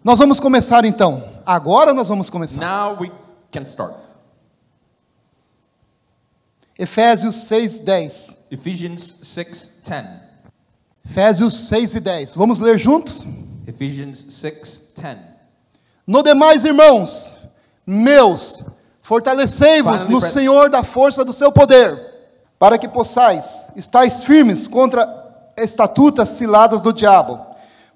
Nós vamos começar então. Agora nós vamos começar. Now we can start. Efésios 6:10. Ephesians 6:10. Efésios 6:10. Vamos ler juntos? Ephesians 6:10. No demais, irmãos, meus, fortalecei-vos no Senhor da força do seu poder, para que possais estar firmes contra estatutas ciladas do diabo.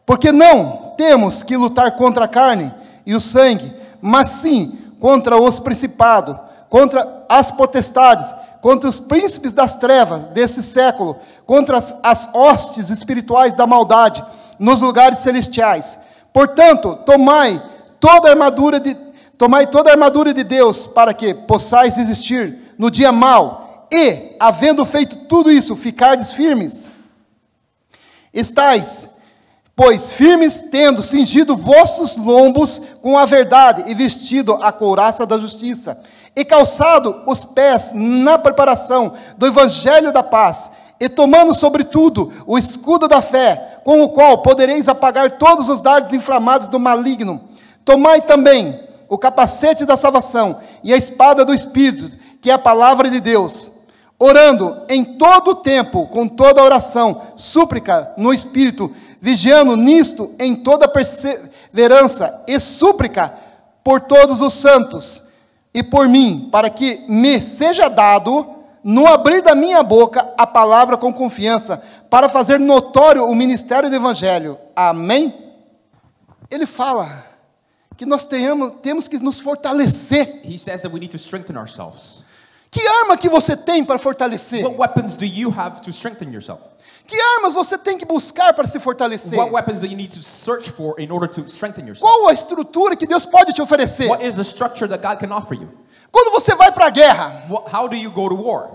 Porque não temos que lutar contra a carne e o sangue, mas sim contra os principados, contra as potestades, contra os príncipes das trevas desse século, contra as hostes espirituais da maldade nos lugares celestiais. Portanto, tomai toda a armadura de Deus, para que possais resistir no dia mau, e, havendo feito tudo isso, ficardes firmes. Estais, pois, firmes, tendo cingido vossos lombos com a verdade, e vestido a couraça da justiça, e calçado os pés na preparação do evangelho da paz, e tomando sobretudo o escudo da fé, com o qual podereis apagar todos os dardos inflamados do maligno. Tomai também o capacete da salvação e a espada do Espírito, que é a palavra de Deus, orando em todo o tempo, com toda oração, súplica no Espírito, vigiando nisto em toda perseverança e súplica por todos os santos e por mim, para que me seja dado, no abrir da minha boca, a palavra com confiança, para fazer notório o ministério do Evangelho. Amém? Ele fala que nós temos que nos fortalecer. He says that we need to strengthen ourselves. Que arma que você tem para fortalecer? What weapons do you have to strengthen yourself? Que armas você tem que buscar para se fortalecer? What weapons do you need to search for in order to strengthen yourself? Qual a estrutura que Deus pode te oferecer? What is the structure that God can offer you? Quando você vai para a guerra, How do you go to war?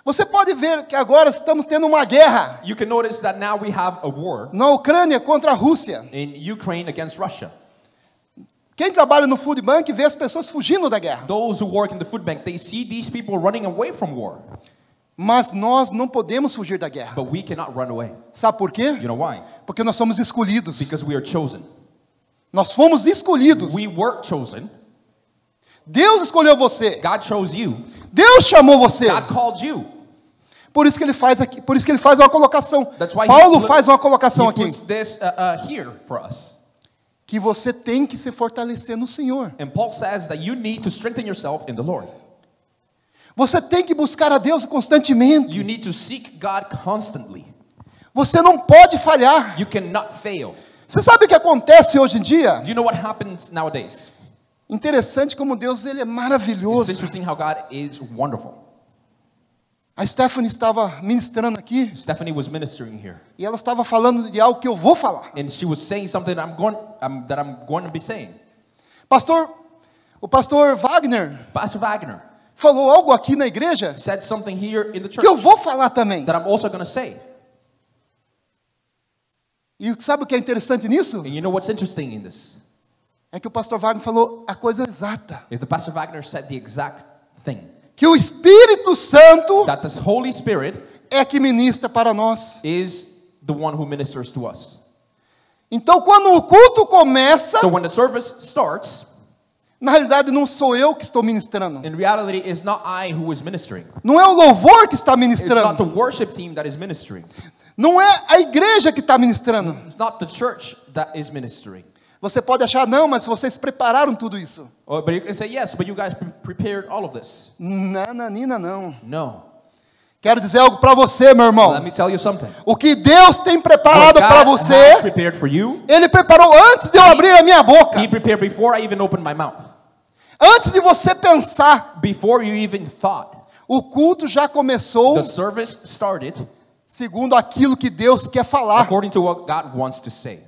você pode ver que agora estamos tendo uma guerra You can notice that now we have a war na Ucrânia contra a Rússia. in Ukraine against Russia. Quem trabalha no food bank vê as pessoas fugindo da guerra. Those who work in the food bank, they see these people running away from war. Mas nós não podemos fugir da guerra. But we cannot run away. Sabe por quê? You know why? Porque nós somos escolhidos. Because we are chosen. Nós fomos escolhidos. We were chosen. Deus escolheu você. God chose you. Deus chamou você. God called you. Por isso que ele faz aqui, por isso que ele faz uma colocação. That's why Paulo faz uma colocação he aqui. puts this here for us. Que você tem que se fortalecer no Senhor. And Paul says that you need to strengthen yourself in the Lord. Você tem que buscar a Deus constantemente. You need to seek God constantly. Você não pode falhar. You cannot fail. Você sabe o que acontece hoje em dia? Do you know what happens nowadays? Interessante como Deus ele é It's maravilhoso. interesting how God is wonderful. A Stephanie estava ministrando aqui Stephanie was ministering here, e ela estava falando de algo que eu vou falar. and she was saying something that I'm going to be saying. O pastor Wagner Pastor Wagner falou algo aqui na igreja said something here in the que eu church vou falar também. that I'm also going to say. E sabe o que é interessante nisso? And you know what's interesting in this? É que o pastor Wagner falou a coisa exata. Is the Pastor Wagner said the exact thing. Que o Espírito Santo That the Holy Spirit é que ministra para nós. is the one who ministers to us. Então, quando o culto começa, So when the service starts, na realidade não sou eu que estou ministrando. in reality, it's not I who is ministering. Não é o louvor que está It's not ministrando. the worship team that is ministering. Não é a igreja que está ministrando. It's not the church that is ministering. Você pode achar, não, mas vocês prepararam tudo isso. But you can say, yes, but you guys prepared all of this. Nananina, não. No. Quero dizer algo para você, meu irmão. Let me tell you something. O que Deus tem What preparado para God você, has prepared for you, Ele preparou antes de eu abrir a minha boca. He prepared before I even opened my mouth. Antes de você pensar, Before you even thought. o culto já começou The service started segundo aquilo que Deus quer falar. according to what God wants to say.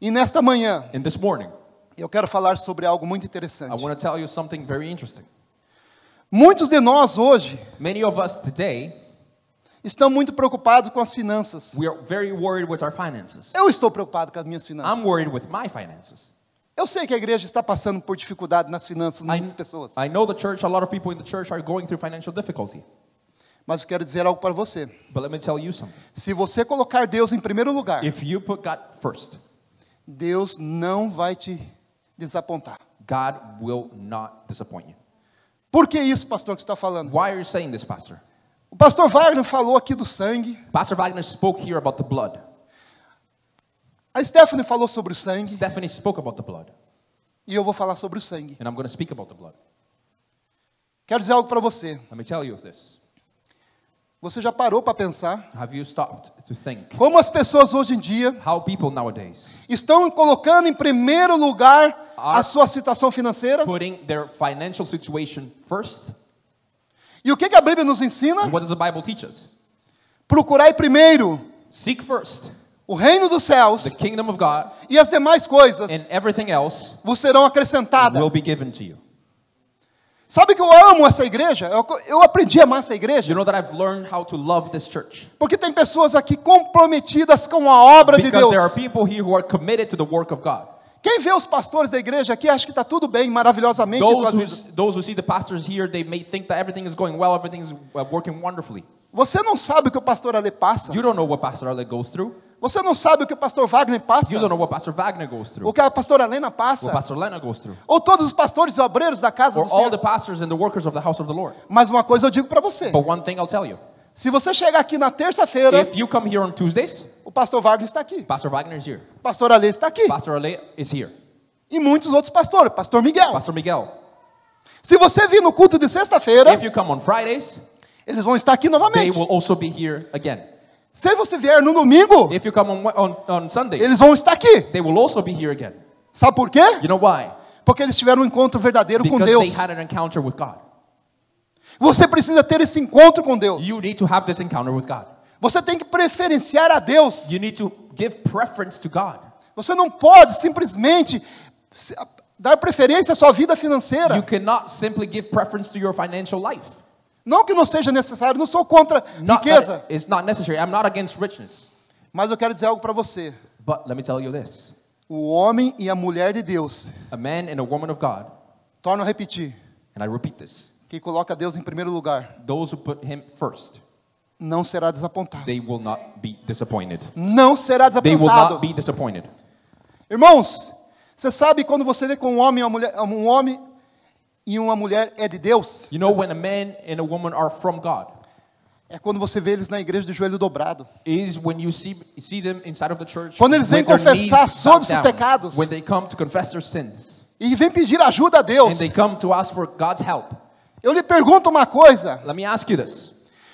E nesta manhã, And this morning, eu quero falar sobre algo muito I interessante. want to tell you something very interesting. Muitos de nós hoje Many of us today, estão muito preocupados com as finanças. we are very worried with our finances. Eu estou preocupado com as minhas finanças. I'm worried with my finances. Eu sei que a igreja está passando por dificuldade nas finanças de muitas pessoas. I know the church, a lot of people in the church are going through financial difficulty. Mas eu quero dizer algo para você. But let me tell you something. Se você colocar Deus em primeiro lugar, If you put God first, Deus não vai te desapontar. God will not disappoint you. Por que isso, pastor, que você está falando? Why are you saying this, Pastor? O pastor Wagner falou aqui do sangue. Pastor Wagner spoke here about the blood. A Stephanie falou sobre o sangue. Stephanie spoke about the blood. E eu vou falar sobre o sangue. And I'm going to speak about the blood. Quero dizer algo para você. Let me tell you this. Você já parou para pensar Have you stopped to think como as pessoas hoje em dia how people nowadays estão colocando em primeiro lugar a sua situação financeira? putting their financial situation first? E o que a Bíblia nos ensina? And what does the Bible teach us? Procurai primeiro Seek first o reino dos céus the kingdom of God, e as demais coisas and everything else vos serão acrescentadas. will be given to you. Sabe que eu amo essa igreja? Eu aprendi a amar essa igreja. You know that I've learned how to love this church. Porque tem pessoas aqui comprometidas com a obra de Because there are Deus. people here who are committed to the work of God. Quem vê os pastores da igreja aqui acha que está tudo bem, maravilhosamente em suas vidas. Those who see the pastors here, they may think that everything is going well, everything is working wonderfully. Você não sabe o que o pastor Ale passa. You don't know what Pastor Ale goes through. Você não sabe o que o pastor Wagner passa. You don't know what Pastor Wagner goes through. O que a pastora Helena What passa. Pastor Lena goes through. Ou todos os pastores e obreiros da casa Or do all Senhor. the pastors and the workers of the house of the Lord. Mas uma coisa eu digo para você. But one thing I'll tell you. Se você chegar aqui na terça-feira, If you come here on Tuesdays, o pastor Wagner está aqui. Pastor Wagner is here. O pastor Ale está aqui. Pastor Ale is here. E muitos outros pastores. Pastor Miguel. Pastor Miguel. Se você vir no culto de sexta-feira, If you come on Fridays, eles vão estar aqui they novamente. will also be here again. Se você vier no domingo, If you come on Sundays, eles vão estar aqui. they will also be here again. Sabe por quê? You know why? Porque eles tiveram um encontro verdadeiro com Because Deus. they had an encounter with God. Você precisa ter esse encontro com Deus. You need to have this encounter with God. Você tem que preferenciar a Deus. You need to give preference to God. Você não pode simplesmente dar preferência à sua vida financeira. You cannot simply give preference to your financial life. Não que não seja necessário, não sou contra Not riqueza. that it's not necessary. I'm not against richness. Mas eu quero dizer algo para você. But let me tell you this. O homem e a mulher de Deus, A man and a woman of God, torno a repetir, and I repeat this, que coloca Deus em primeiro lugar, those who put him first, não será desapontado. they will not be disappointed. Não será They will desapontado. not be disappointed. Irmãos, você sabe quando você vê que um homem e uma mulher é de Deus? You know when a man and a woman are from God, É quando você vê eles na igreja de joelho dobrado. is when you see them inside of the church, Quando eles vêm with their confessar knees todos bowed os down, pecados. when they come to confess their sins, E vem pedir ajuda a and Deus. they come to ask for God's help. Eu lhe pergunto uma coisa. Let me ask you this.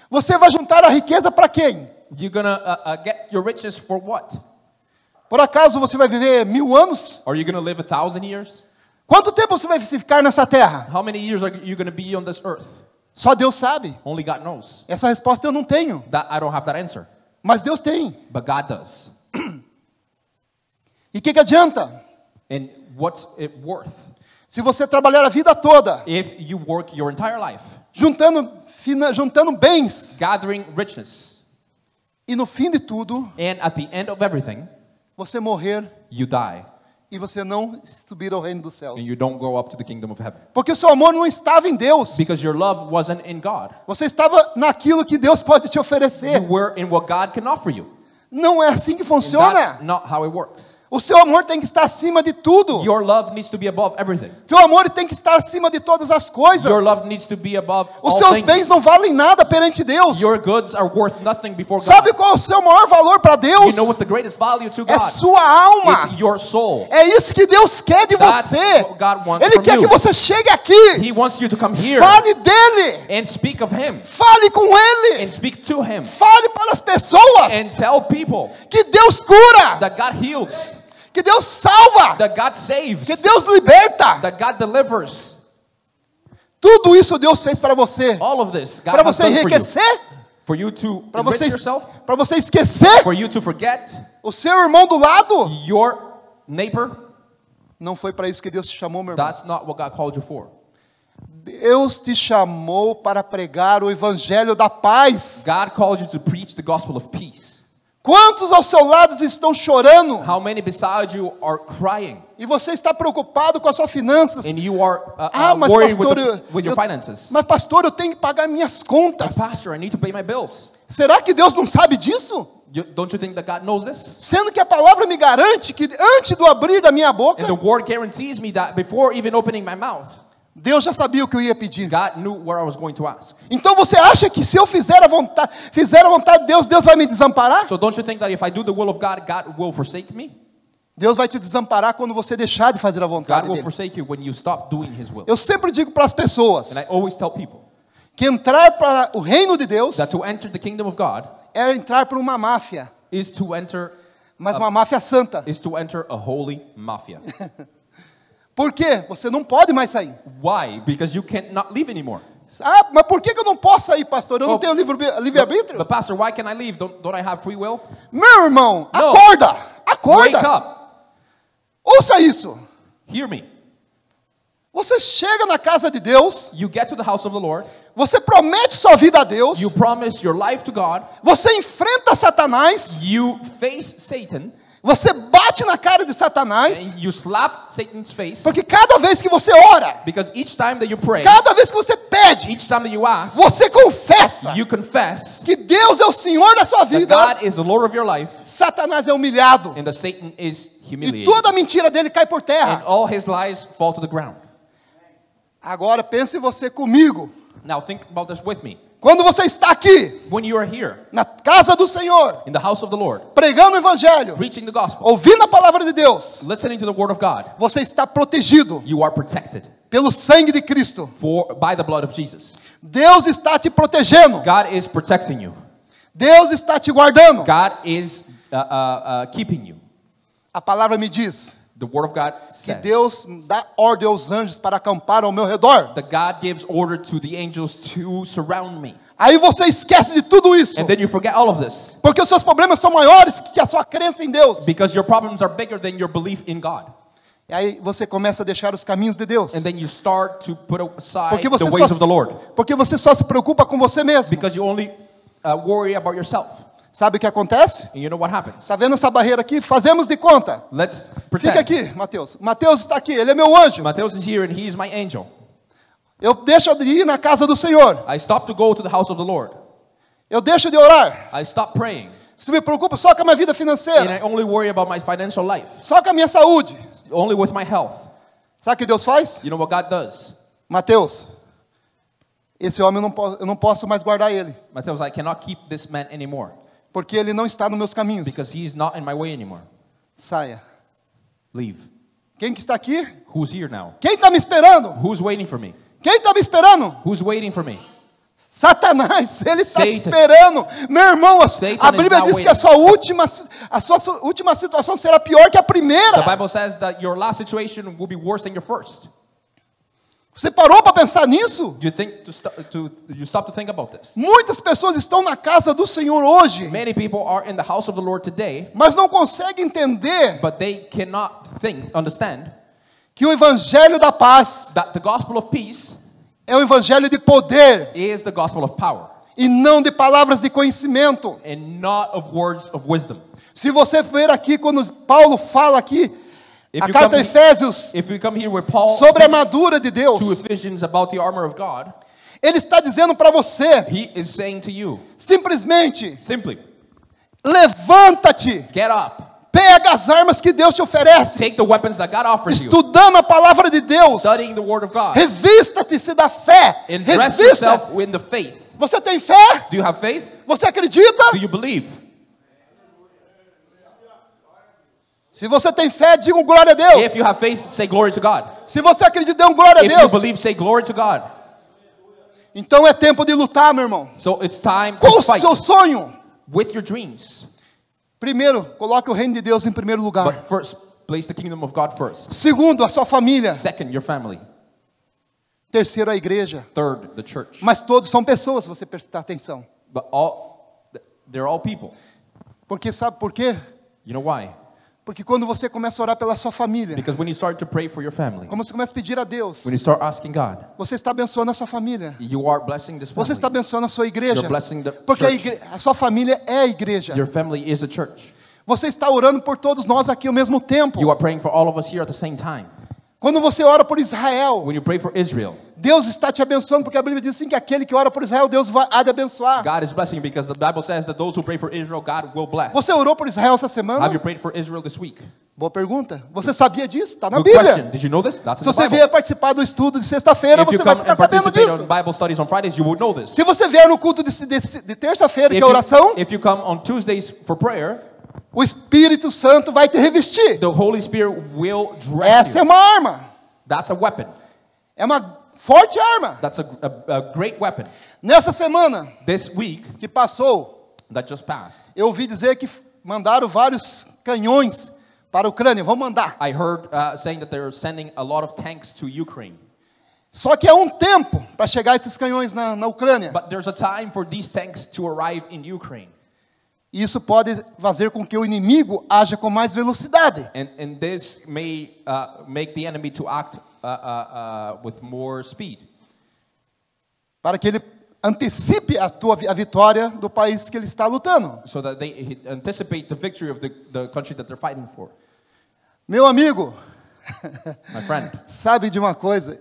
Você vai juntar a riqueza para quem? You're gonna get your riches for what? Por acaso você vai viver 1000 anos? Are you gonna live 1,000 years? Quanto tempo você vai ficar nessa terra? How many years are you gonna be on this earth? Só Deus sabe. Only God knows. Essa resposta eu não tenho. That I don't have that answer, Mas Deus tem. but God does. E o que adianta? And what's it worth Se você trabalhar a vida toda, if you work your entire life juntando bens, gathering richness, e no fim de tudo, and at the end of everything, você morrer you die e você não subir ao reino dos céus? and you don't go up to the kingdom of heaven? Porque o seu amor não estava em Deus. Because your love wasn't in God. Você estava naquilo que Deus pode te You oferecer. were in what God can offer you. Não é assim que And funciona. that's not how it works. O seu amor tem que estar acima de tudo. Your love needs to be above everything. Teu amor tem que estar acima de todas as coisas. Your love needs to be above Os all seus things. bens não valem nada perante Deus. Your goods are worth nothing before God. Sabe qual é o seu maior valor para You Deus? know what's the greatest value to É God? sua alma. It's your soul. É isso que Deus quer de That's você. what God wants Ele from quer you. que você chegue aqui. He wants you to come here Fale dele. and speak of Him Fale com ele. and speak to Him Fale para as pessoas and tell people que Deus cura, that God heals, que Deus salva, that God saves, que Deus liberta. that God delivers. Tudo isso Deus fez para você. All of this God Para has você done enriquecer, for you to para enrich você, yourself, para você esquecer for you to forget o seu irmão do lado. your neighbor. Não foi para isso que Deus te chamou, meu irmão. That's not what God called you for. Deus te chamou para pregar o evangelho da paz. God called you to preach the gospel of peace. Quantos ao seu lado estão chorando? How many beside you are crying? E você está preocupado com as suas finanças? And you are Mas worried pastor, with your finances. mas pastor, eu tenho que pagar minhas contas. Pastor, I need to pay my bills. Será que Deus não sabe disso? Don't you think that God knows this? Sendo que a palavra me garante que antes do abrir da minha boca, And the word guarantees me that before even opening my mouth, Deus já sabia o que eu ia pedir. God knew what I was going to ask. Então você acha que se eu fizer a vontade de Deus, Deus vai me desamparar? So don't you think that if I do the will of God, God will forsake me? Deus vai te desamparar quando você deixar de fazer a God vontade will dele. forsake you when you stop doing His will. Eu sempre digo para as pessoas And I always tell people que entrar para o reino de Deus that to enter the kingdom of God é entrar para uma máfia, is to enter mas uma máfia santa. a holy mafia. Por quê? Você não pode mais sair. Why? Because you cannot leave anymore. Ah, mas por que eu não posso sair, pastor? Eu não Oh, tenho livre-arbítrio? But pastor, why can I leave? Don't I have free will? Meu irmão, No. acorda! Wake Acorda! up. Ouça isso. Hear me. Você chega na casa de Deus, You get to the house of the Lord. você promete sua vida a Deus, You promise your life to God. você enfrenta Satanás, You face Satan. você bate na cara de Satanás, And you slap Satan's face. porque cada vez que você ora, Because each time that you pray, cada vez que você pede, each time that you ask, você confessa you confess que Deus é o Senhor da sua that vida, God is the Lord of your life, Satanás é humilhado, and that Satan is e humiliated. toda a mentira dele cai por And terra. all his lies fall to the ground. Agora pense você comigo. Now think about this with me. Quando você está aqui, When you are here na casa do Senhor, in the house of the Lord, pregando o Evangelho, preaching the gospel, ouvindo a palavra de Deus, listening to the word of God, você está protegido you are protected pelo sangue de Cristo. by the blood of Jesus. Deus está te protegendo. God is protecting you. Deus está te guardando. God is keeping you. A palavra me diz The word of God que says Deus dá ordem aos anjos para acampar ao meu redor. that God gives order to the angels to surround me. Aí você esquece de tudo isso, And then you forget all of this porque os seus problemas são maiores que a sua crença em Deus. because your problems are bigger than your belief in God. E aí você começa a deixar os caminhos de Deus, And then you start to put aside porque the você ways só, of the Lord porque você só se preocupa com você mesmo. because you only worry about yourself. Sabe o que acontece? And you know what happens? Está vendo essa barreira aqui? Fazemos de conta. Let's Fica pretend. aqui, Mateus. Mateus está aqui, ele é meu anjo. Mateus is here and he is my angel. Eu deixo de ir na casa do Senhor. I stop to go to the house of the Lord. Eu deixo de orar. I stop praying. Se me preocupa só com a minha vida And financeira, I only worry about my financial life, só com a minha saúde. only with my health. Sabe o que Deus faz? You know what God does? Mateus, esse homem eu não posso mais guardar ele, Mateus, I cannot keep this man anymore porque ele não está nos meus caminhos. because he's not in my way anymore. Saia. Leave. Quem que está aqui? Who's here now? Quem está me esperando? Who's waiting for me? Quem está me esperando? Who's waiting for me? Satanás, ele está te Satan. esperando. Meu irmão, Satan a Bíblia is now diz que a sua última situação será pior que a The primeira. Bible says that your last situation will be worse than your first. Você parou para pensar nisso? Do you think you stop to think about this? Muitas pessoas estão na casa do Senhor hoje, Many people are in the house of the Lord today, mas não conseguem entender but they cannot understand que o evangelho da paz that the gospel of peace é um evangelho de poder is the gospel of power e não de palavras de conhecimento. and not of words of wisdom. Se você ver aqui quando Paulo fala aqui If a you carta a come- Efésios If we come here with Paul sobre a speaks armadura de to Deus, Ephesians about the armor of God, ele está dizendo para você, he is saying to you, simplesmente, simply, levanta-te, get up, pega as armas que Deus te oferece, take the weapons that God offers you, estudando a palavra de Deus, studying the word of God, revista-te-se da fé, and dress revista. yourself in the faith. Você tem fé? Do you have faith? Você acredita? Do you believe? Se você tem fé, diga um glória a Deus. If you have faith, say glory to God. Se você acredita, dê um glória a If you Deus. believe, say glory to God. Então é tempo de lutar, meu irmão. So it's time Qual to o fight seu sonho? with your dreams. Primeiro, coloque o reino de Deus em primeiro lugar. But first, place the kingdom of God first. Segundo, a sua família. Second, your family. Terceiro, a igreja. Third, the church. Mas todos são pessoas, se você prestar atenção. But they're all people. Porque sabe por quê? You know why? Porque quando você começa a orar pela sua família, Because when you start to pray for your family, quando você começa a pedir a Deus, when you start asking God, você está abençoando a sua família. you are blessing this Você está family. abençoando a sua igreja. You're blessing the Porque church. a sua família é a igreja. Your family is a church. Você está orando por todos nós aqui ao mesmo tempo. You are praying for all of us here at the same time. Quando você ora por Israel, When you pray for Israel, Deus está te abençoando, porque a Bíblia diz assim que aquele que ora por Israel, Deus há de abençoar. God is blessing because the Bible says that those who pray for Israel, God will bless. Você orou por Israel essa semana? Have you prayed for Israel this week? Boa pergunta. Você sabia disso? Está na Good question. Bíblia. Did you know this? That's Se in the você Bible. vier participar do estudo de sexta-feira, If you você vai come ficar and sabendo participate disso. on Bible studies on Fridays, you would know this. Se você vier no culto de terça-feira, que é oração, If you come on Tuesdays for prayer, o Espírito Santo vai te revestir. the Holy Spirit will dress Essa é you. uma arma. That's a weapon. É uma forte arma. That's a great weapon. Nessa semana This week que passou, that just passed, eu ouvi dizer que mandaram vários canhões para a Ucrânia. Vão mandar. I heard saying that they're sending a lot of tanks to Ukraine. Só que há um tempo para chegar esses canhões na Ucrânia. But there's a time for these tanks to arrive in Ukraine. E isso pode fazer com que o inimigo haja com mais velocidade. And this may make the enemy to act with more speed. Para que ele antecipe a vitória do país que ele está lutando. So that they anticipate the victory of the country that they're fighting for. Meu amigo, My friend, sabe de uma coisa?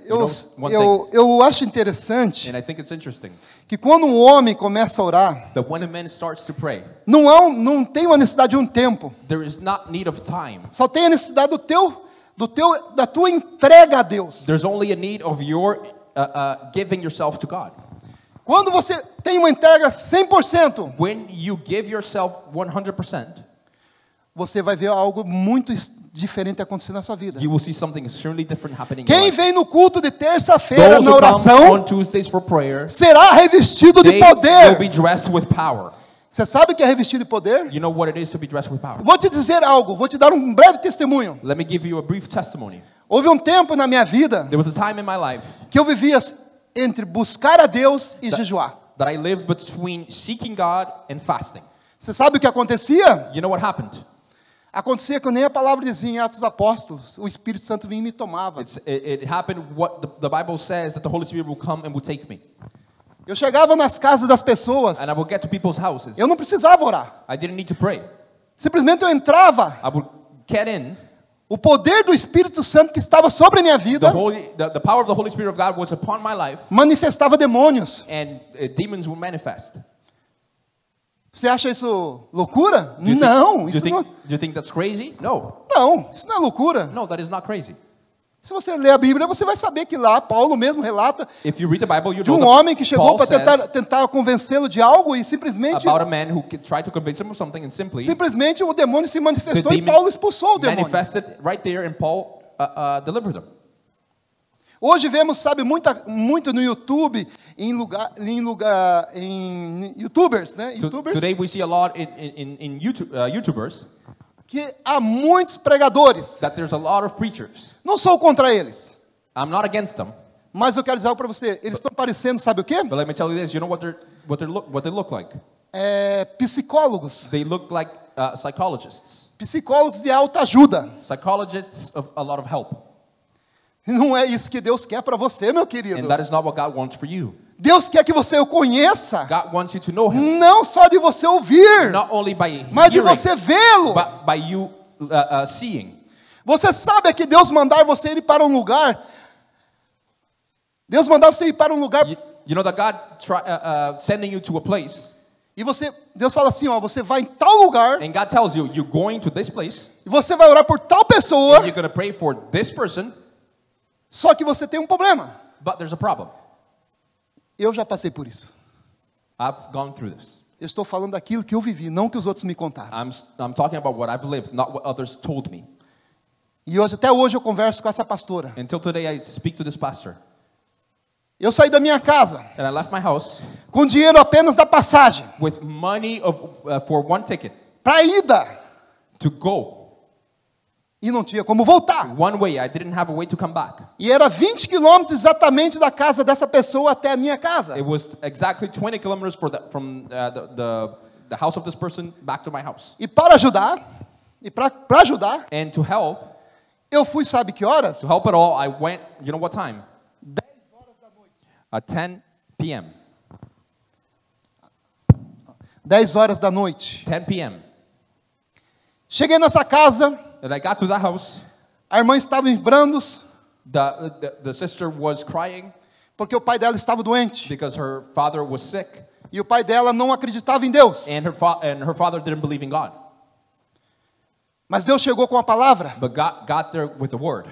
one Eu acho interessante and I think it's interesting que quando um homem começa a orar, that when a man starts to pray, não tem uma necessidade de um tempo. there is not need of time. Só tem a necessidade da tua entrega a Deus. There's only a need of your giving yourself to God. Quando você tem uma entrega 100%, When you give yourself 100%, você vai ver algo muito diferente acontecer na sua vida. you will see something extremely different happening in Quem your life. vem no culto de terça-feira Those na who come oração on Tuesdays for prayer, será revestido de they will be poder. dressed with power. Você sabe o que é revestido de poder? You know what it is to be dressed with power. Vou te dizer algo, vou te dar um breve testemunho. Let me give you a brief testimony. Houve um tempo na minha vida There was a time in my life que eu vivia entre buscar a Deus e jejuar. that I lived between seeking God and fasting. Você sabe o que acontecia? You know what happened? Acontecia que nem a palavra dizia em Atos dos Apóstolos, o Espírito Santo vinha e me tomava. It happened what the Bible says, that the Holy Spirit will come and will take me. Eu chegava nas casas das pessoas, And I will get to people's houses. eu não precisava orar. I didn't need to pray. Simplesmente eu entrava, I would get in. o poder do Espírito Santo que estava sobre a minha vida The power of the Holy Spirit of God was upon my life, manifestava demônios. and demons would manifest. Você acha isso loucura? Do you think- Não, do you isso think, do you think that's crazy? No. isso não é loucura. No, that is not crazy. Se você ler a Bíblia, você vai saber que lá Paulo mesmo relata If you read the Bible, you de know um that homem que chegou Paul para says tentar convencê-lo de algo e simplesmente about a man who tried to convince him of something, and simply o demônio se manifestou The e demon Paulo expulsou o demônio. manifested right there, and Paul delivered him. Hoje vemos, sabe, muito no YouTube, em YouTubers, né? YouTubers, Today we see a lot in YouTube, YouTubers que há muitos pregadores. that there's a lot of preachers. Não sou contra eles, I'm not against them, mas eu quero dizer algo para você. Eles estão parecendo, sabe o quê? but let me tell you this: you know what they look like? Psicólogos. They look like psychologists, Psicólogos de alta ajuda. psychologists of a lot of help, Não é isso que Deus quer para você, meu querido. and that is not what God wants for you. Deus quer que você o conheça, God wants you to know Him, não só de você ouvir, not only by mas de hearing, você vê-lo. but by you seeing. Você sabe que Deus mandar você ir para um lugar. Deus mandar você ir para um lugar You know that God sending you to a place, e Deus fala assim, ó, você vai em tal lugar and God tells you you're going to this place, e você vai orar por tal and pessoa, you're going to pray for this person, só que você tem um problema. but there's a problem. Eu já passei por isso. I've gone through this. Eu estou falando daquilo que eu vivi, não que os outros me contaram. I'm talking about what I've lived, not what others told me. E até hoje eu converso com essa pastora. Until today, I speak to this pastor, Eu saí da minha casa and I left my house com dinheiro apenas da passagem with money for one ticket para a ida to go. e não tinha como voltar. One way. I didn't have a way to come back. E era 20 quilômetros exatamente da casa dessa pessoa até a minha casa. It was exactly 20 kilometers from the house of this person back to my house. E para ajudar, E para ajudar, And to help eu fui, sabe que horas? it all, I went, you know what time? 10 p.m. 10 horas da noite. 10 p.m. Cheguei nessa casa, And I got to that house. a irmã estava em prantos, The sister was crying porque o pai dela estava doente. because her father was sick. E o pai dela não acreditava em Deus. And her father didn't believe in God. Mas Deus chegou com a palavra. But God got there with the word.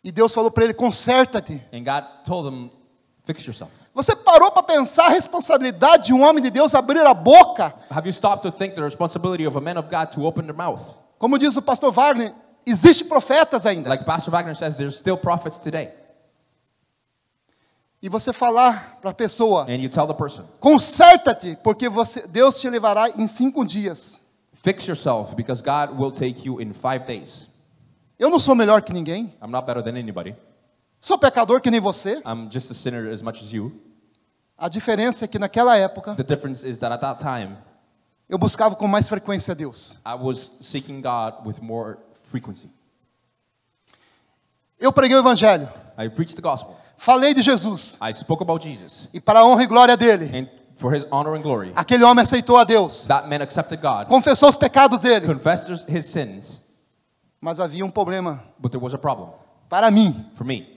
E Deus falou para ele, conserta-te. And God told him, fix yourself. Você parou para pensar a responsabilidade de um homem de Deus abrir a boca? Have you stopped to think the responsibility of a man of God to open their mouth? Como diz o pastor Wagner, existem profetas ainda. Like Pastor Wagner says, there's still prophets today. E você falar para a pessoa, And you tell the person, conserta-te, porque Deus te levará em 5 dias. fix yourself because God will take you in 5 days. Eu não sou melhor que ninguém. I'm not better than anybody. Sou pecador que nem você. I'm just a sinner as much as you. A diferença é que naquela época, The difference is that at that time, eu buscava com mais frequência a Deus. I was seeking God with more frequency. Eu preguei o evangelho. I preached the gospel. Falei de Jesus. I spoke about Jesus. E para a honra e glória dele, And for his honor and glory, aquele homem aceitou a Deus. that man accepted God, Confessou os pecados dele. confessed his sins, Mas havia um problema. but there was a problem Para mim, for me.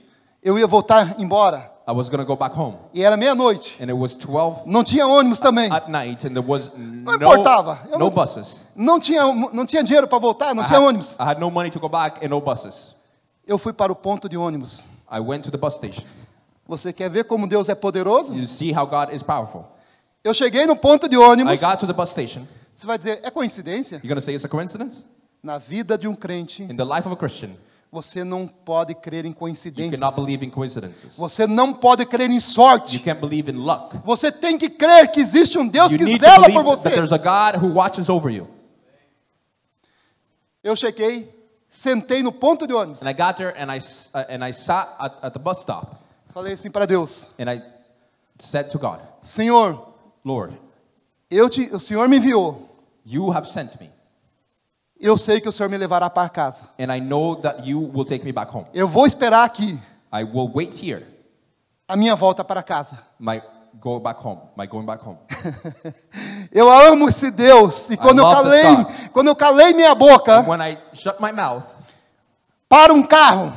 eu ia voltar embora. I was going to go back home, E era meia-noite. and it was 12 Não tinha ônibus também. at night, and there was importava. Eu no não- buses. Não tinha dinheiro para voltar, não tinha ônibus. I had no money to go back and no buses. Eu fui para o ponto de ônibus. I went to the bus station. Você quer ver como Deus é poderoso? You see how God is powerful. Eu cheguei no ponto de I ônibus. got to the bus station. Você vai dizer, é coincidência? You're going to say it's a coincidence? Na vida de um crente, In the life of a Christian, você não pode crer em you coincidências. cannot believe in coincidences. Você não pode crer em You sorte. can't believe in luck. Você tem que crer que existe um Deus You que need to zela por believe você. that there's a God who watches over you. Eu cheguei, sentei no ponto de ônibus. And I got there and I sat at the bus stop Falei assim para Deus, and I said to God, Senhor, Lord, o Senhor me enviou. you have sent me, Eu sei que o Senhor me levará para casa. and I know that you will take me back home. Eu vou esperar aqui I will wait here, a minha volta para casa. my going back home. Eu amo esse Deus. E quando love this quando eu calei minha boca And when I shut my mouth, para um carro,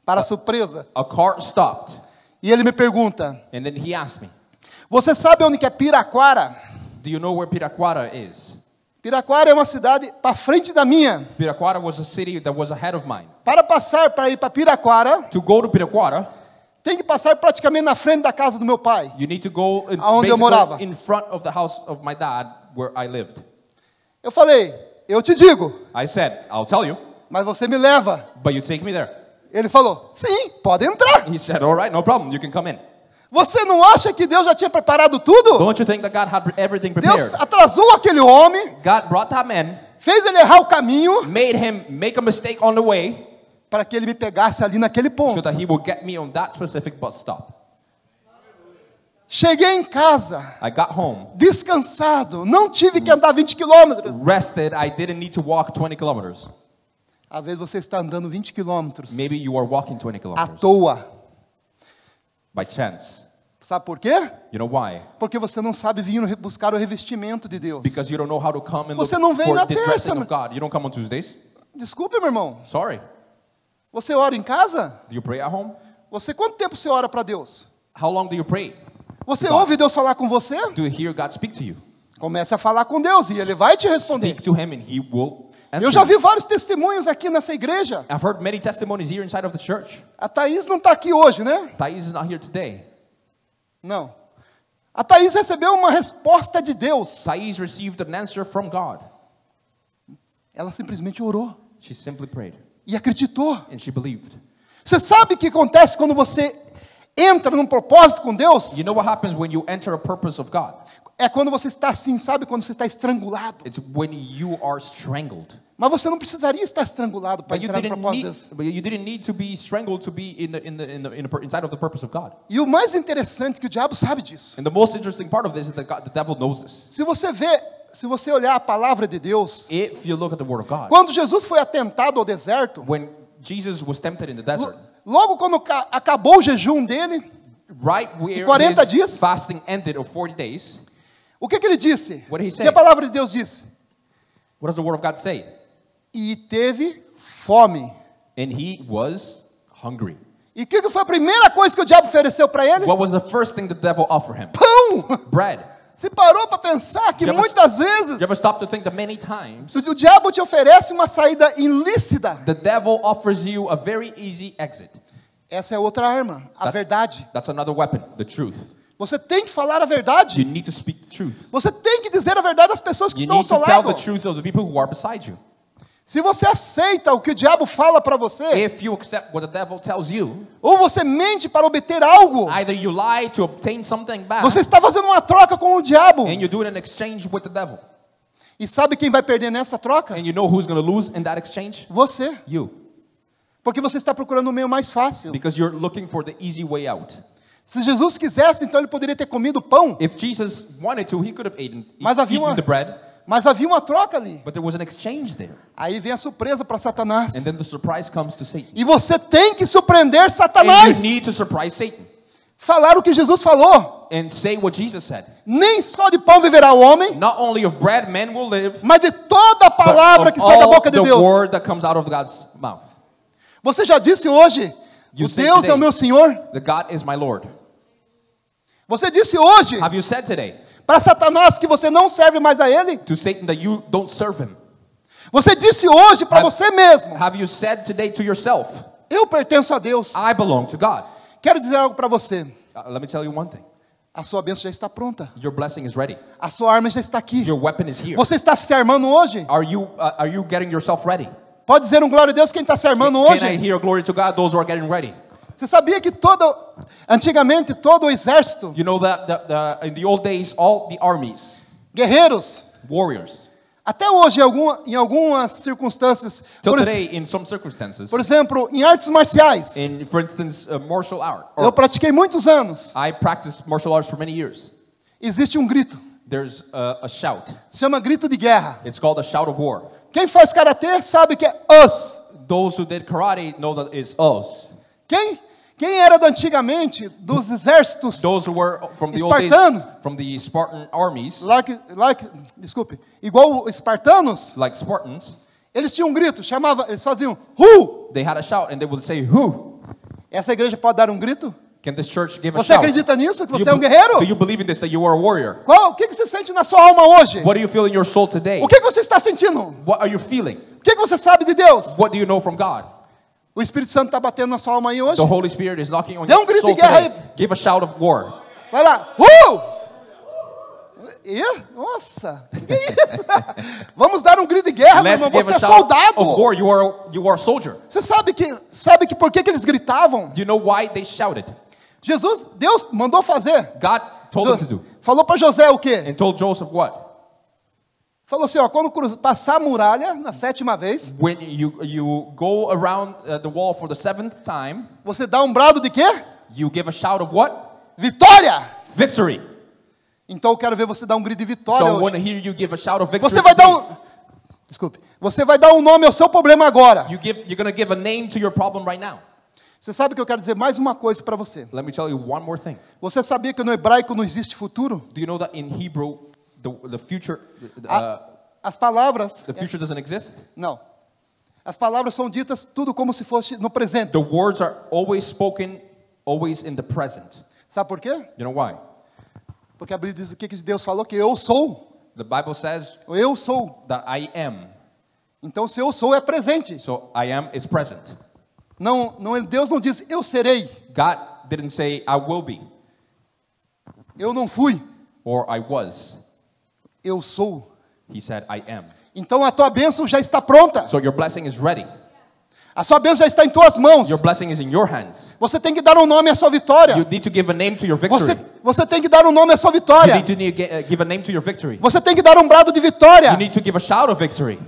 para surpresa, a car stopped, e ele me pergunta, and then he asked me, você sabe onde que é Piraquara? do you know where Piraquara is? Piraquara é uma cidade para frente da minha. Piraquara was a city that was ahead of mine. Para ir para Piraquara, To go to Piraquara, tem que passar praticamente na frente da casa do meu pai. you need to go Aonde eu morava. basically in front of the house of my dad where I lived. Eu falei, eu te digo, I said, I'll tell you, mas você me leva. but you take me there. Ele falou, sim, pode entrar. He said, all right, no problem, you can come in. Você não acha que Deus já tinha preparado tudo? Don't you think that God had everything Deus prepared? atrasou aquele homem, God brought that man, fez ele errar o caminho, made him make a mistake on the way para que ele me pegasse ali naquele so ponto. that he would get me on that specific bus stop. Cheguei em casa, I got home, descansado, não tive que andar 20 quilômetros. rested, I didn't need to walk 20 kilometers. Às vezes você está andando 20 quilômetros Maybe you are walking 20 à kilometers toa. by chance. Sabe por quê? You know why? Porque você não sabe vir buscar o revestimento de Deus. Because you don't know how to come and look Você não vem for na the terça, dressing meu- of God. You don't come on Tuesdays. Desculpe, meu irmão. Sorry. Você ora em casa? Do you pray at home? Quanto tempo você ora para Deus? How long do you pray? Você God. ouve Deus falar com você? Do you hear God speak to you? Comece a falar com Deus e Ele vai te responder. Speak to Him and He will answer Eu já you. vi vários testemunhos aqui nessa igreja. I've heard many testimonies here inside of the church. A Thaís não está aqui hoje, né? Thais is not here today. Não. A Thaís recebeu uma resposta de Deus. Thais received an answer from God. Ela simplesmente orou She simply prayed e acreditou. and she believed. Você sabe o que acontece quando você entra num propósito com Deus? You know what happens when you enter a purpose of God? É quando você está assim, sabe? Quando você está estrangulado. It's when you are strangled. Mas você não precisaria estar estrangulado para But you entrar no didn't propósito de need, Deus. but you didn't need to be strangled to be inside of the purpose of God. E o mais interessante é que o diabo sabe disso. And the most interesting part of this is that the devil knows this. Se você vê se você olhar a palavra de Deus, If you look at the Word of God, quando Jesus foi atentado ao deserto, when Jesus was tempted in the desert, logo quando acabou o jejum dele, right where 40 his dias. fasting ended of 40 days, o que ele disse? What did he O say? que a palavra de Deus disse? what does the Word of God say? E teve fome. And he was hungry. E o que foi a primeira coisa que o diabo ofereceu para ele? What was the first thing the devil offered him? Pão! Bread. Você parou para pensar que You ever- muitas vezes You ever stop to think that many times o diabo te oferece uma saída ilícita? the devil offers you a very easy exit? Essa é outra arma, a verdade. That's another weapon, the truth. Você tem que falar a You verdade. need to speak the truth. Você tem que dizer a verdade às pessoas que You estão ao need seu to tell lado. the truth of the people who are beside you. Se você aceita o que o diabo fala para você, If you accept what the devil tells you, ou você mente para obter algo, either you lie to obtain something back, você está fazendo uma troca com o diabo. and you do it in exchange with the devil. E sabe quem vai perder nessa troca? And you know who's going to lose in that exchange? Você. You. Porque você está procurando o meio mais fácil. Because you're looking for the easy way out. Se Jesus quisesse, então ele poderia ter comido pão. If Jesus wanted to, he could have Mas havia eaten uma- the bread, Mas havia uma troca ali. but there was an exchange there. Aí vem a surpresa para Satanás. And then the surprise comes to Satan. E você tem que surpreender And Satanás. you need to surprise Satan Falar o que Jesus falou. and say what Jesus said. Nem só de pão viverá o homem, Not only of bread men will live, mas de toda a but palavra of que sai da all boca de the Deus. word that comes out of God's mouth. Você já disse hoje, You o said Deus é today. o meu Senhor? That God is my Lord. Você disse hoje Have you said today para Satanás que você não serve mais a ele? to Satan that you don't serve him? Você disse hoje para Have- você mesmo, Have you said today to yourself, eu pertenço a Deus. I belong to God? Quero dizer algo para você. Let me tell you one thing. A sua bênção já está pronta. Your blessing is ready. A sua arma já está aqui. Your weapon is here. Você está se armando hoje? Are you getting yourself ready? Pode dizer um glória a Deus quem está se armando Can I hoje? hear glory to God? Those who are getting ready. Você sabia que antigamente todo o exército, You know that in the old days, all the armies, guerreiros, warriors, até hoje em algumas circunstâncias, till por, today, in some circumstances, por exemplo, em artes marciais, for instance, martial art. eu pratiquei muitos anos, I practiced martial arts for many years. existe um grito, There's a shout. chama grito de guerra. It's called a shout of war. Quem faz karatê sabe que é us. Those who did karate know that it's us. Quem era antigamente dos exércitos, Those who were from the old days, Espartano. from the Spartan armies, igual os espartanos, like Spartans, eles tinham um grito, eles faziam they had a shout and they would say, "Who?" Essa igreja pode dar um grito? Can this church give a Você shout? acredita nisso, que Do you você é um be- guerreiro? Do you believe in this, that you are a warrior? O que você sente na sua alma hoje? What do you feel in your soul today? O que você está sentindo? What are you feeling? O que você sabe de Deus? What do you know from God? O Espírito Santo está batendo na sua alma aí hoje? The Holy Spirit is knocking on Dê um your grito soul de guerra today. aí. Give a shout of war. Vai lá. Nossa. Que isso? Vamos dar um grito de guerra, meu Let's irmão. give Você a é shout soldado. of war. You are a soldier. Você sabe que por que eles gritavam? Do you know why they shouted? Deus mandou fazer. God told them to do. Falou para José o quê? And told Joseph what? Falou assim, ó, quando passar a muralha na 7ª vez, When you go around the wall for the 7th time, você dá um brado de quê? you give a shout of what? Vitória! Victory. Então eu quero ver você dar um grito de So vitória I want to hoje. hear you give a shout of victory. Você vai dar today. Desculpe. Você vai dar um nome ao seu problema agora. You're going to give a name to your problem right now. Você sabe que eu quero dizer mais uma coisa para você. Let me tell you one more thing. Você sabia que no hebraico não existe futuro? Do you know that in Hebrew the future As palavras, the future doesn't exist? não. As palavras são ditas tudo como se fosse no presente. The words are always spoken always in the present. Sabe por quê? You know why? Porque a Bíblia diz o que Deus falou, que eu sou. The Bible says Eu sou. that I am. Então se eu sou é presente. So I am is present. Deus não diz eu serei. God didn't say I will be Eu não fui. or I was. Eu sou. He said I am. Então a tua bênção já está pronta. So your blessing is ready. A sua bênção já está em tuas mãos. Your blessing is in your hands. Você tem que dar um nome à sua vitória. You need to give a name to your victory. Você tem que dar um nome à sua You vitória. need to give a name to your victory. Você tem que dar um brado de vitória. You need to give a shout of victory.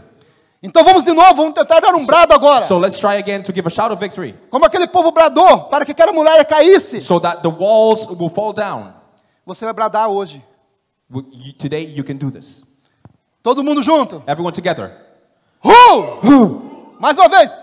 Então vamos de novo, vamos tentar dar um brado agora. So let's try again to give a shout of victory. Como aquele povo bradou para que aquela muralha caísse. So that the walls will fall down. Você vai bradar hoje. Today you can do this. Todo mundo junto. Everyone together. Mais uma vez.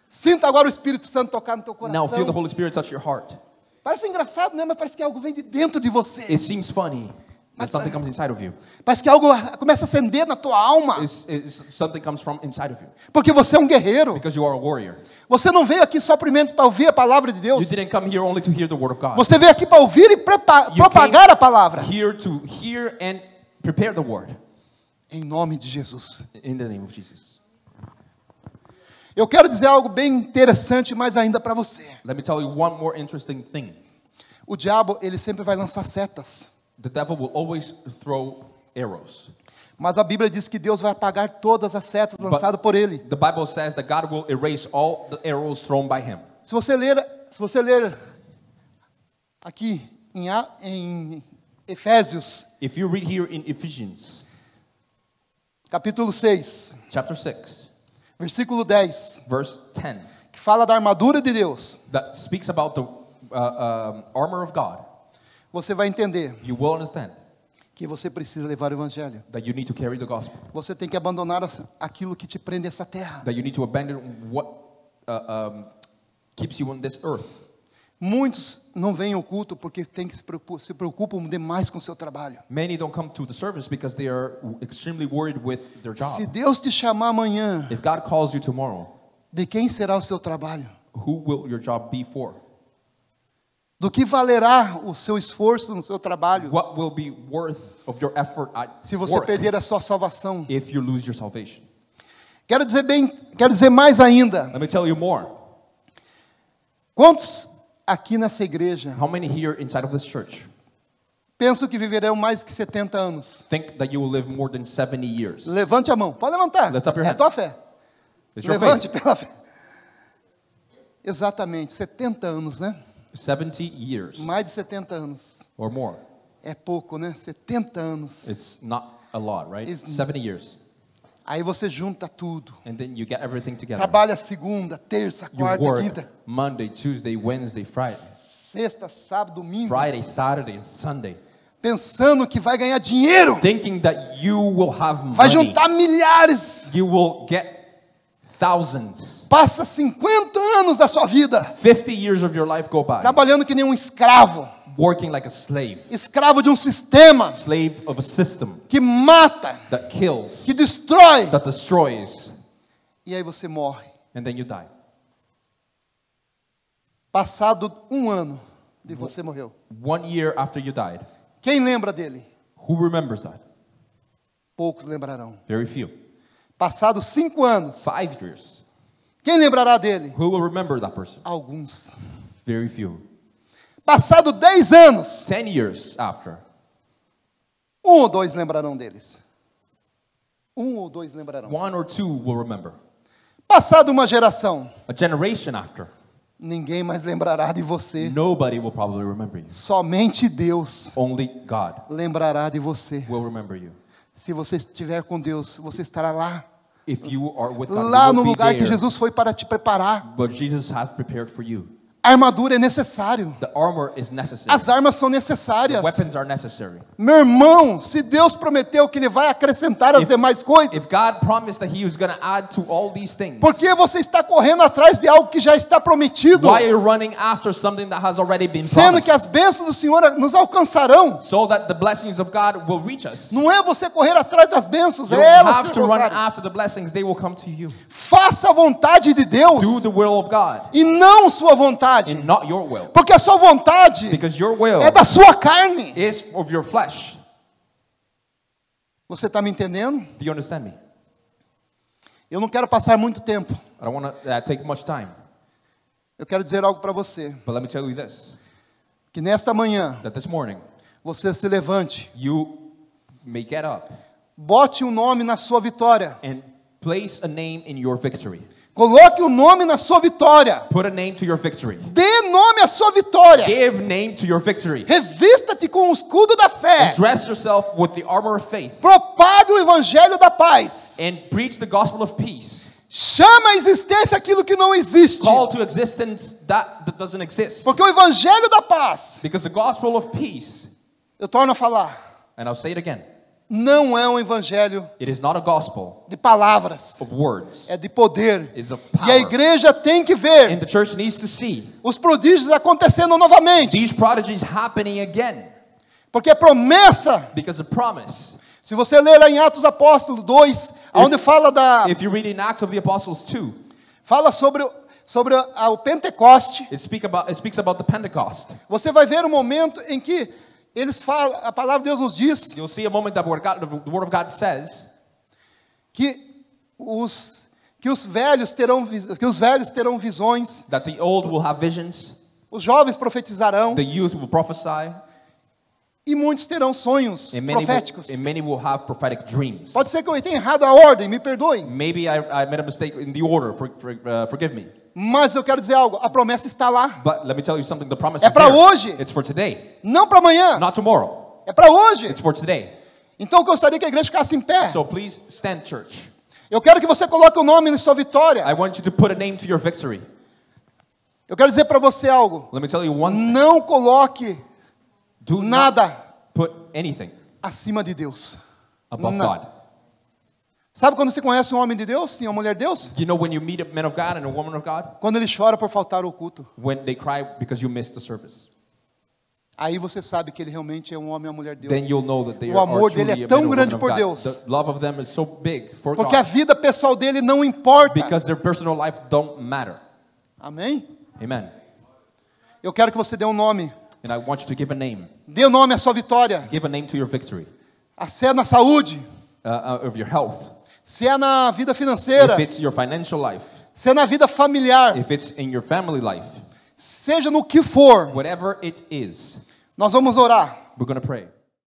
Sinta agora o Espírito Santo tocar no teu Now feel the coração. Holy Spirit touch your heart. Parece engraçado, né? Mas parece que algo vem de dentro de você. It seems funny that something comes inside of you. Parece que algo começa a acender na tua alma. Something comes from inside of you. Porque você é um guerreiro. Because you are a warrior. Você não veio aqui só primeiro para ouvir a palavra de You Deus. didn't come here only to hear the word of God. Você veio aqui para ouvir e propagar a palavra. Here to hear and prepare the word. Em nome de Jesus. In the name of Jesus. Eu quero dizer algo bem interessante mais ainda para você. Let me tell you one more interesting thing. O diabo, ele sempre vai lançar setas. The devil will always throw arrows. Mas a Bíblia diz que Deus vai apagar todas as setas lançadas por ele. The Bible says that God will erase all the arrows thrown by him. Se você ler aqui em Efésios, If you read here in Ephesians capítulo 6, chapter 6, versículo 10, verse 10, que fala da armadura de Deus, that speaks about the armor of God, você vai entender you will understand que você precisa levar o evangelho. that you need to carry the gospel. Você tem que abandonar aquilo que te prende a essa terra. That you need to abandon what keeps you on this earth. Muitos não vêm ao culto porque se preocupam demais com o seu trabalho. Many don't come to the service because they are extremely worried with their job. Se Deus te chamar amanhã, If God calls you tomorrow, de quem será o seu trabalho? who will your job be for? Do que valerá o seu esforço no seu trabalho What will be worth of your effort at se você work perder a sua salvação? if you lose your salvation? Quero dizer mais ainda. Let me tell you more. Quantos aqui nessa igreja How many here inside of this church pensam que viverão mais que 70 anos? think that you will live more than 70 years? Levante a mão. Pode levantar. Lift up your É hand. tua fé. It's your Levante faith. pela fé. Exatamente, 70 anos, né? 70 years Mais de 70 anos. or more. É pouco, né? 70 anos. It's not a lot, right? It's- 70 years. Aí você junta tudo. And then you get everything together. Trabalha segunda, terça, You quarta, work quinta, Monday, Tuesday, Wednesday, Friday. sexta, sábado, domingo. Friday, Saturday, and Sunday. Pensando que vai ganhar dinheiro. Thinking that you will have Vai money. juntar milhares. You will get thousands. Passa 50 anos da sua vida 50 years of your life go by. trabalhando que nem um escravo. Working like a slave. Escravo de um sistema Slave of a system que mata, that kills, que destrói. that destroys, E aí você morre. and then you die. Passado um ano de você morreu. 1 year after you died. Quem lembra dele? Who remembers that? Poucos lembrarão. Very few. Passados 5 anos. 5 years. Quem lembrará dele? Who will remember that person? Alguns. Very few. Passado 10 anos. 10 years after. 1 ou 2 lembrarão deles. 1 ou 2 lembrarão. 1 or 2 will remember. Passado uma geração. A generation after. Ninguém mais lembrará de você. Nobody will probably remember you. Somente Deus Only God lembrará de você. will remember you. Se você estiver com Deus, você estará lá. If you are with God, Lá you no will be lugar que there. Jesus foi para te preparar. But Jesus has prepared for you. A armadura é necessário. The armor is necessary. As armas são The necessárias. weapons are necessary. Meu irmão, se Deus prometeu que Ele vai acrescentar as demais If coisas, God promised that He was going to add to all these things, por que você está correndo atrás de algo que já está prometido? why are you running after something that has already been Sendo promised? que as bênçãos do Senhor nos alcançarão. So that the blessings of God will reach us. Não é você correr atrás das bênçãos, You é don't elas have que to run alcançarem. after the blessings, they will come to you. Faça a vontade de Deus Do the will of God e não sua vontade. and not your will. Porque a sua vontade Because your will é da sua carne. is of your flesh. Você está me entendendo? Do you understand me? Eu não quero passar muito tempo. I don't want to take much time, Eu quero dizer algo para você. but let me tell you this, Que nesta manhã, that this morning, você se levante. you may get up Bote um nome na sua vitória. and place a name in your victory. Coloque um nome na sua vitória. Put a name to your victory. Dê nome à sua vitória. Give name to your victory. Revista-te com o escudo da fé. And dress yourself with the armor of faith. Propague o evangelho da paz. And preach the gospel of peace. Chama à existência aquilo que não existe. Call to existence that doesn't exist. Porque o evangelho da paz, Because the gospel of peace, eu torno a falar, and I'll say it again, não é um evangelho It is not a gospel de palavras, of words. é de poder. It is of E a power. igreja tem que And ver the church needs to see os prodígios acontecendo novamente, these prodigies happening again. porque é promessa. Because the promise, Se você ler lá em Atos Apóstolos 2, onde fala if you read in Acts of the Apostles 2, fala sobre o Pentecoste, it speaks about the Pentecost. você vai ver um momento em que eles falam, a palavra de Deus nos diz You'll see a moment that the Word of God says que os velhos terão visões, that the old will have visions, os jovens profetizarão the youth will prophesy, e muitos terão sonhos and proféticos. many will have prophetic dreams. Pode ser que eu tenha errado a ordem, me perdoem, Maybe I made a mistake in the order. Forgive me. mas eu quero dizer algo, a promessa está lá. But let me tell you something. The promise É is para there. hoje. It's for today, Não para amanhã, not tomorrow. é para hoje. It's for today. Então eu gostaria que a igreja ficasse em pé. So please stand, church. Eu quero que você coloque o nome na sua vitória. I want you to put a name to your victory. Eu quero dizer para você algo. Let me tell you one thing. Não coloque Do not nada put anything acima de Deus. above Não. God. Sabe quando você conhece um homem de Deus e uma mulher de Deus? You know when you meet a man of God and a woman of God? Quando ele chora por faltar ao culto. When they cry because you missed the service. Aí você sabe que ele realmente é um homem e uma mulher de Then Deus. you'll know that they O amor are dele truly é a tão man or grande woman por of Deus. God. The love of them is so big for Porque a God. vida pessoal dele não importa. Because their personal life don't matter. Amém? Amen. Eu quero que você dê um nome. And I want you to give a name. Dê o nome à sua vitória. Give a name to your victory. Se é na saúde, Of your health. se é na vida financeira, If it's your financial life. se é na vida familiar, If it's in your family life. seja no que for, Whatever it is, nós vamos orar. we're going to pray.